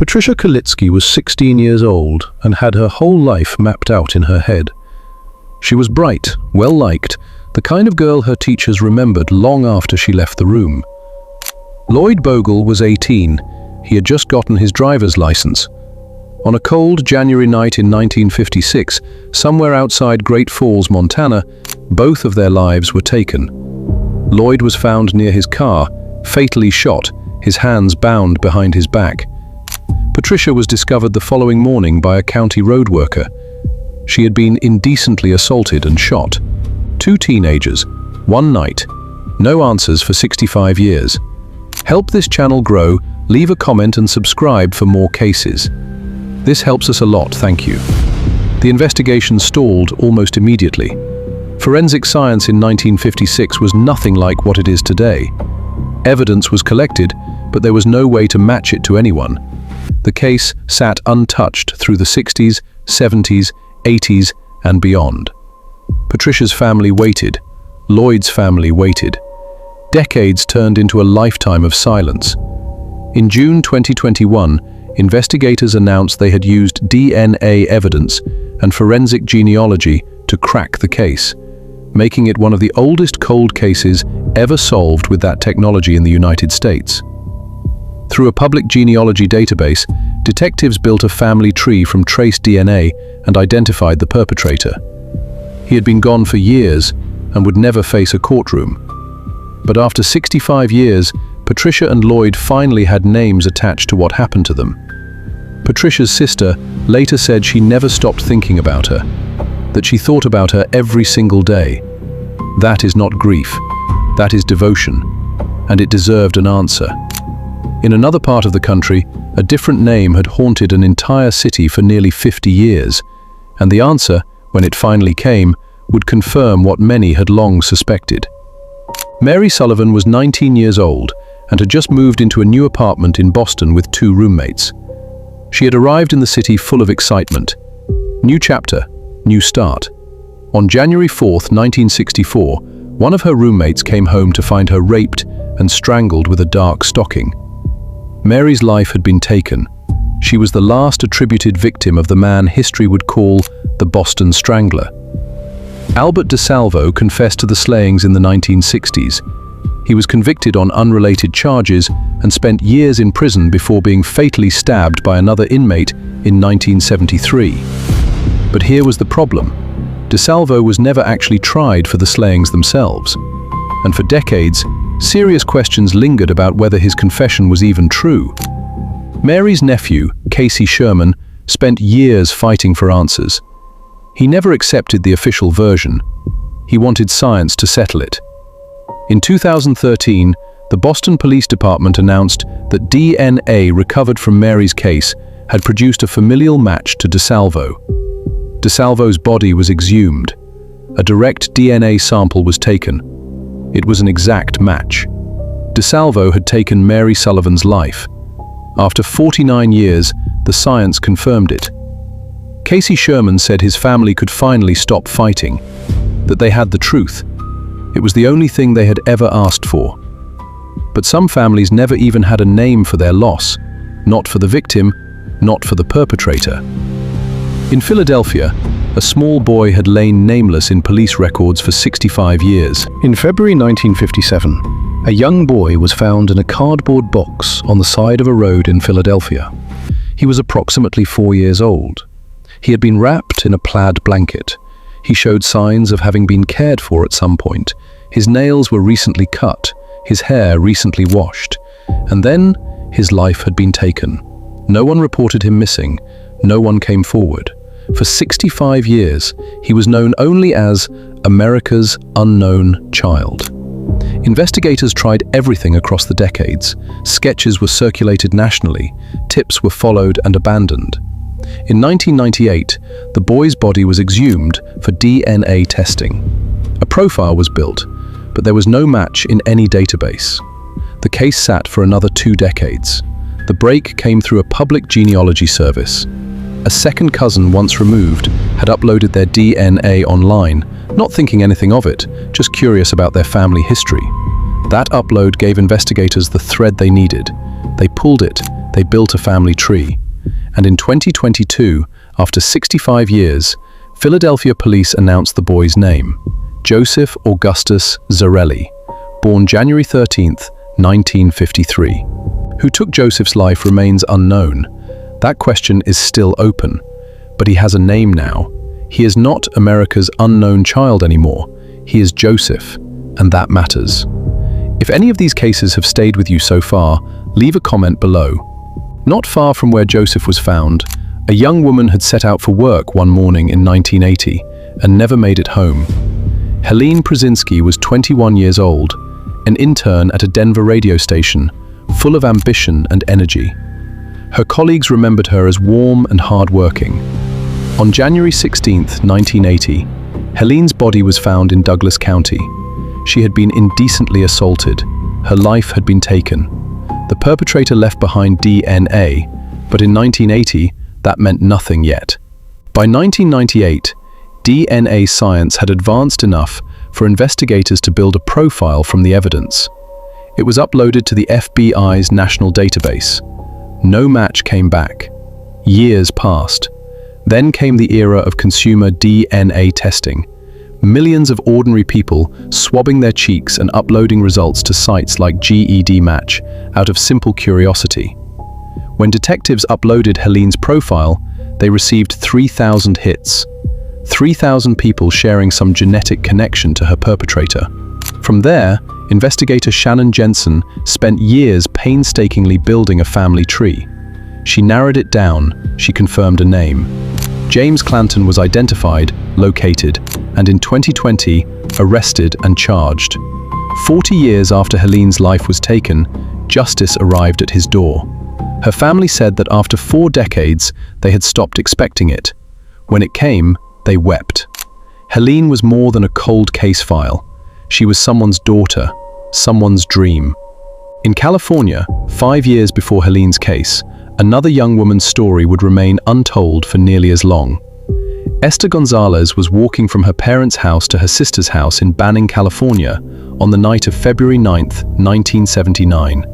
Patricia Kalitzke was 16 years old and had her whole life mapped out in her head. She was bright, well-liked, the kind of girl her teachers remembered long after she left the room. Lloyd Bogle was 18. He had just gotten his driver's license. On a cold January night in 1956, somewhere outside Great Falls, Montana, both of their lives were taken. Lloyd was found near his car, fatally shot, his hands bound behind his back. Patricia was discovered the following morning by a county road worker. She had been indecently assaulted and shot. 2 teenagers, one night. No answers for 65 years. Help this channel grow, leave a comment and subscribe for more cases. This helps us a lot, thank you. The investigation stalled almost immediately. Forensic science in 1956 was nothing like what it is today. Evidence was collected, but there was no way to match it to anyone. The case sat untouched through the 60s, 70s, 80s, and beyond. Patricia's family waited. Lloyd's family waited. Decades turned into a lifetime of silence. In June 2021, investigators announced they had used DNA evidence and forensic genealogy to crack the case, making it one of the oldest cold cases ever solved with that technology in the United States. Through a public genealogy database, detectives built a family tree from trace DNA and identified the perpetrator. He had been gone for years and would never face a courtroom. But after 65 years, Patricia and Lloyd finally had names attached to what happened to them. Patricia's sister later said she never stopped thinking about her, that she thought about her every single day. That is not grief, that is devotion, and it deserved an answer. In another part of the country, a different name had haunted an entire city for nearly 50 years, and the answer, when it finally came, would confirm what many had long suspected. Mary Sullivan was 19 years old and had just moved into a new apartment in Boston with 2 roommates. She had arrived in the city full of excitement. New chapter, new start. On January 4th, 1964, one of her roommates came home to find her raped and strangled with a dark stocking. Mary's life had been taken. She was the last attributed victim of the man history would call the Boston Strangler. Albert DeSalvo confessed to the slayings in the 1960s. He was convicted on unrelated charges and spent years in prison before being fatally stabbed by another inmate in 1973. But here was the problem. DeSalvo was never actually tried for the slayings themselves. And for decades, serious questions lingered about whether his confession was even true. Mary's nephew, Casey Sherman, spent years fighting for answers. He never accepted the official version. He wanted science to settle it. In 2013, the Boston Police Department announced that DNA recovered from Mary's case had produced a familial match to DeSalvo. DeSalvo's body was exhumed. A direct DNA sample was taken. It was an exact match. DeSalvo had taken Mary Sullivan's life. After 49 years, the science confirmed it. Casey Sherman said his family could finally stop fighting, that they had the truth. It was the only thing they had ever asked for. But some families never even had a name for their loss, not for the victim, not for the perpetrator. In Philadelphia, a small boy had lain nameless in police records for 65 years. In February 1957, a young boy was found in a cardboard box on the side of a road in Philadelphia. He was approximately 4 years old. He had been wrapped in a plaid blanket. He showed signs of having been cared for at some point. His nails were recently cut, his hair recently washed, and then his life had been taken. No one reported him missing. No one came forward. For 65 years, he was known only as America's unknown child. Investigators tried everything across the decades. Sketches were circulated nationally. Tips were followed and abandoned. In 1998, the boy's body was exhumed for DNA testing. A profile was built, but there was no match in any database. The case sat for another 2 decades. The break came through a public genealogy service. A second cousin once removed had uploaded their DNA online, not thinking anything of it, just curious about their family history. That upload gave investigators the thread they needed. They pulled it, They built a family tree. And in 2022, after 65 years, Philadelphia police announced the boy's name, Joseph Augustus Zarelli, born January 13, 1953. Who took Joseph's life remains unknown. That question is still open, but he has a name now. He is not America's unknown child anymore. He is Joseph, and that matters. If any of these cases have stayed with you so far, leave a comment below. Not far from where Joseph was found, a young woman had set out for work one morning in 1980 and never made it home. Helene Pruszynski was 21 years old, an intern at a Denver radio station, full of ambition and energy. Her colleagues remembered her as warm and hard-working. On January 16, 1980, Helene's body was found in Douglas County. She had been indecently assaulted. Her life had been taken. The perpetrator left behind DNA, but in 1980, that meant nothing yet. By 1998, DNA science had advanced enough for investigators to build a profile from the evidence. It was uploaded to the FBI's national database. No match came back. Years passed. Then came the era of consumer DNA testing. Millions of ordinary people swabbing their cheeks and uploading results to sites like GED Match out of simple curiosity. When detectives uploaded Helene's profile, they received 3,000 hits. 3,000 people sharing some genetic connection to her perpetrator. From there, investigator Shannon spent years painstakingly building a family tree. She narrowed it down, she confirmed a name. James Clanton was identified, located, and in 2020, arrested and charged. 40 years after Helene's life was taken, justice arrived at his door. Her family said that after 4 decades, they had stopped expecting it. When it came, they wept. Helene was more than a cold case file. She was someone's daughter, someone's dream. In California, 5 years before Helene's case, another young woman's story would remain untold for nearly as long. Esther Gonzalez was walking from her parents' house to her sister's house in Banning, California, on the night of February 9, 1979.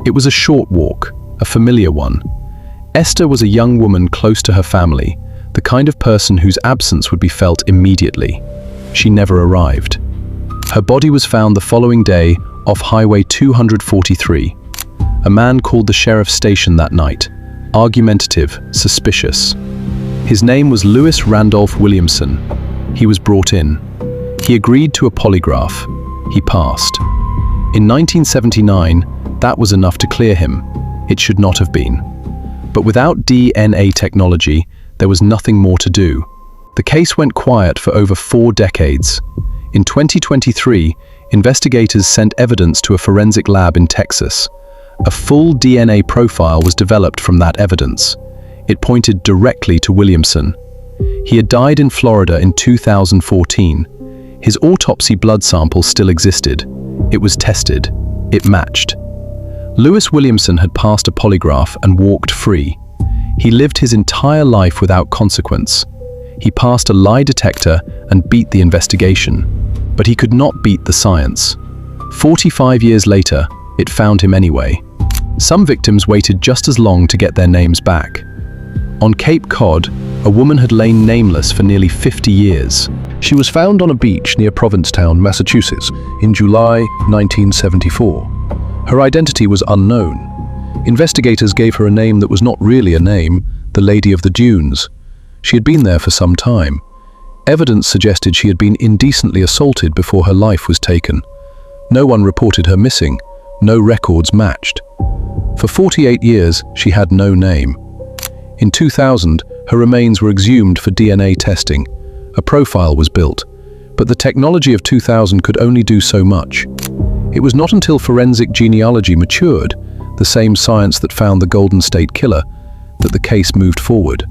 It was a short walk, a familiar one. Esther was a young woman close to her family, the kind of person whose absence would be felt immediately. She never arrived. Her body was found the following day off Highway 243. A man called the sheriff's station that night, argumentative, suspicious. His name was Louis Randolph Williamson. He was brought in. He agreed to a polygraph. He passed. In 1979, that was enough to clear him. It should not have been. But without DNA technology, there was nothing more to do. The case went quiet for over 4 decades. In 2023, investigators sent evidence to a forensic lab in Texas. A full DNA profile was developed from that evidence. It pointed directly to Williamson. He had died in Florida in 2014. His autopsy blood sample still existed. It was tested. It matched. Louis Williamson had passed a polygraph and walked free. He lived his entire life without consequence. He passed a lie detector and beat the investigation. But he could not beat the science. 45 years later, it found him anyway. Some victims waited just as long to get their names back. On Cape Cod, a woman had lain nameless for nearly 50 years. She was found on a beach near Provincetown, Massachusetts, in July 1974. Her identity was unknown. Investigators gave her a name that was not really a name, the Lady of the Dunes. She had been there for some time. Evidence suggested she had been indecently assaulted before her life was taken. No one reported her missing. No records matched. For 48 years, she had no name. In 2000, her remains were exhumed for DNA testing. A profile was built, but the technology of 2000 could only do so much. It was not until forensic genealogy matured, the same science that found the Golden State Killer, that the case moved forward.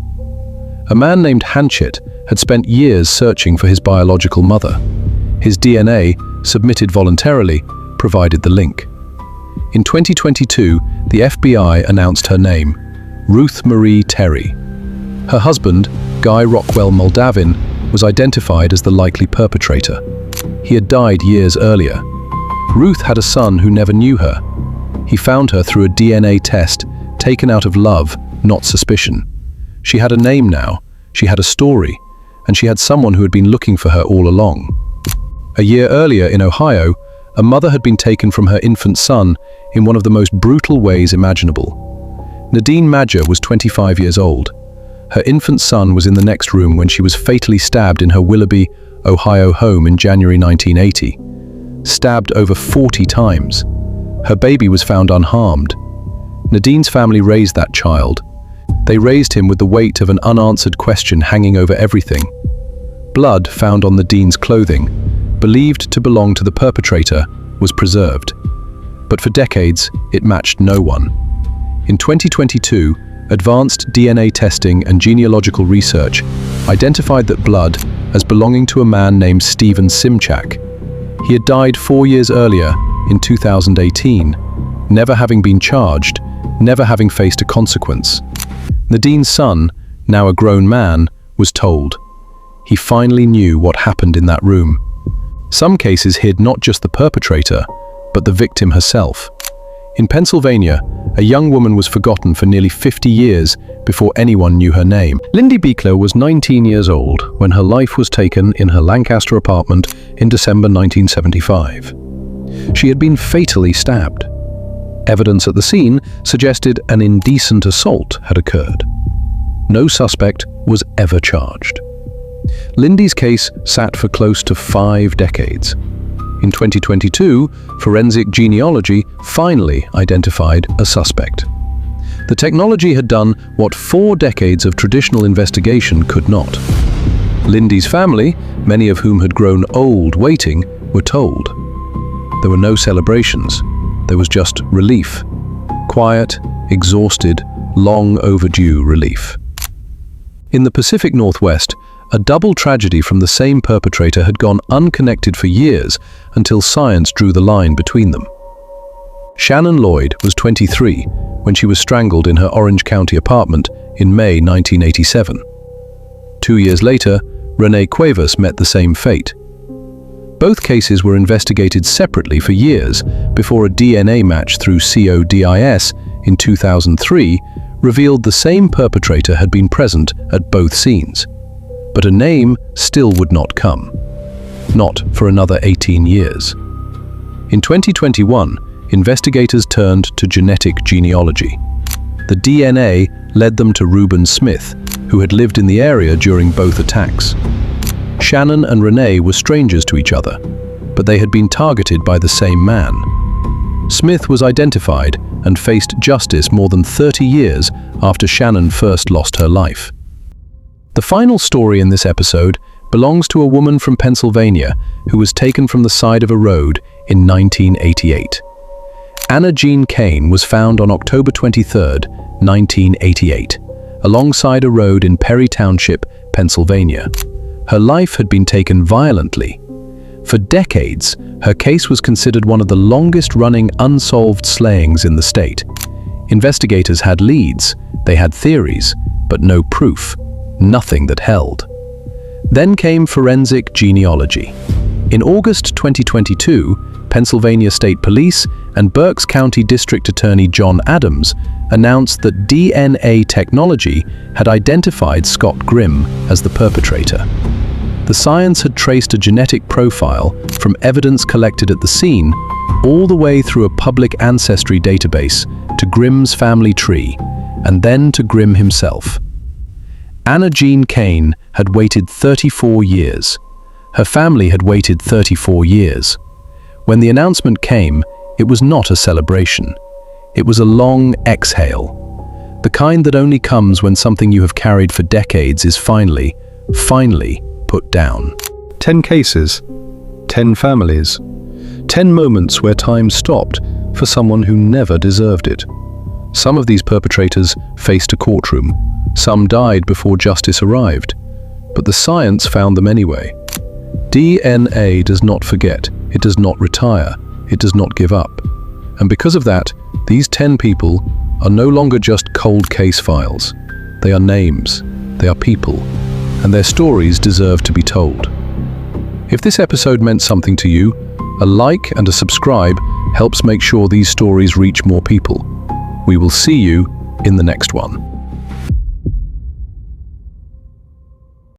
A man named Hanchett had spent years searching for his biological mother. His DNA, submitted voluntarily, provided the link. In 2022, the FBI announced her name, Ruth Marie Terry. Her husband, Guy Rockwell Moldavin, was identified as the likely perpetrator. He had died years earlier. Ruth had a son who never knew her. He found her through a DNA test taken out of love, not suspicion. She had a name now, she had a story, and she had someone who had been looking for her all along. A year earlier in Ohio, a mother had been taken from her infant son in one of the most brutal ways imaginable. Nadine Madger was 25 years old. Her infant son was in the next room when she was fatally stabbed in her Willoughby, Ohio home in January 1980. Stabbed over 40 times. Her baby was found unharmed. Nadine's family raised that child. They raised him with the weight of an unanswered question hanging over everything. Blood found on Nadine's clothing, believed to belong to the perpetrator, was preserved. But for decades, it matched no one. In 2022, advanced DNA testing and genealogical research identified that blood as belonging to a man named Stephen Simchak. He had died 4 years earlier, in 2018, never having been charged, never having faced a consequence. Nadine's son, now a grown man, was told. He finally knew what happened in that room. Some cases hid not just the perpetrator, but the victim herself. In Pennsylvania, a young woman was forgotten for nearly 50 years before anyone knew her name. Lindy Beichler was 19 years old when her life was taken in her Lancaster apartment in December 1975. She had been fatally stabbed. Evidence at the scene suggested an indecent assault had occurred. No suspect was ever charged. Lindy's case sat for close to 5 decades. In 2022, forensic genealogy finally identified a suspect. The technology had done what 4 decades of traditional investigation could not. Lindy's family, many of whom had grown old waiting, were told. There were no celebrations. There was just relief. Quiet, exhausted, long overdue relief. In the Pacific Northwest, a double tragedy from the same perpetrator had gone unconnected for years until science drew the line between them. Shannon Lloyd was 23 when she was strangled in her Orange County apartment in May 1987. 2 years later, Renee Cuevas met the same fate. Both cases were investigated separately for years before a DNA match through CODIS in 2003 revealed the same perpetrator had been present at both scenes. But a name still would not come. Not for another 18 years. In 2021, investigators turned to genetic genealogy. The DNA led them to Reuben Smith, who had lived in the area during both attacks. Shannon and Renee were strangers to each other, but they had been targeted by the same man. Smith was identified and faced justice more than 30 years after Shannon first lost her life. The final story in this episode belongs to a woman from Pennsylvania who was taken from the side of a road in 1988. Anna Jean Kane was found on October 23, 1988, alongside a road in Perry Township, Pennsylvania. Her life had been taken violently. For decades, her case was considered one of the longest-running unsolved slayings in the state. Investigators had leads, they had theories, but no proof. Nothing that held. Then came forensic genealogy. In August 2022, Pennsylvania State Police and Berks County District Attorney John Adams announced that DNA technology had identified Scott Grimm as the perpetrator. The science had traced a genetic profile from evidence collected at the scene all the way through a public ancestry database to Grimm's family tree, and then to Grimm himself. Anna Jean Kane had waited 34 years. Her family had waited 34 years. When the announcement came, it was not a celebration. It was a long exhale. The kind that only comes when something you have carried for decades is finally put down. 10 cases, 10 families, 10 moments where time stopped for someone who never deserved it. Some of these perpetrators faced a courtroom. Some died before justice arrived, but the science found them anyway. DNA does not forget, it does not retire, it does not give up. And because of that, these 10 people are no longer just cold case files. They are names, they are people, and their stories deserve to be told. If this episode meant something to you, a like and a subscribe helps make sure these stories reach more people. We will see you in the next one.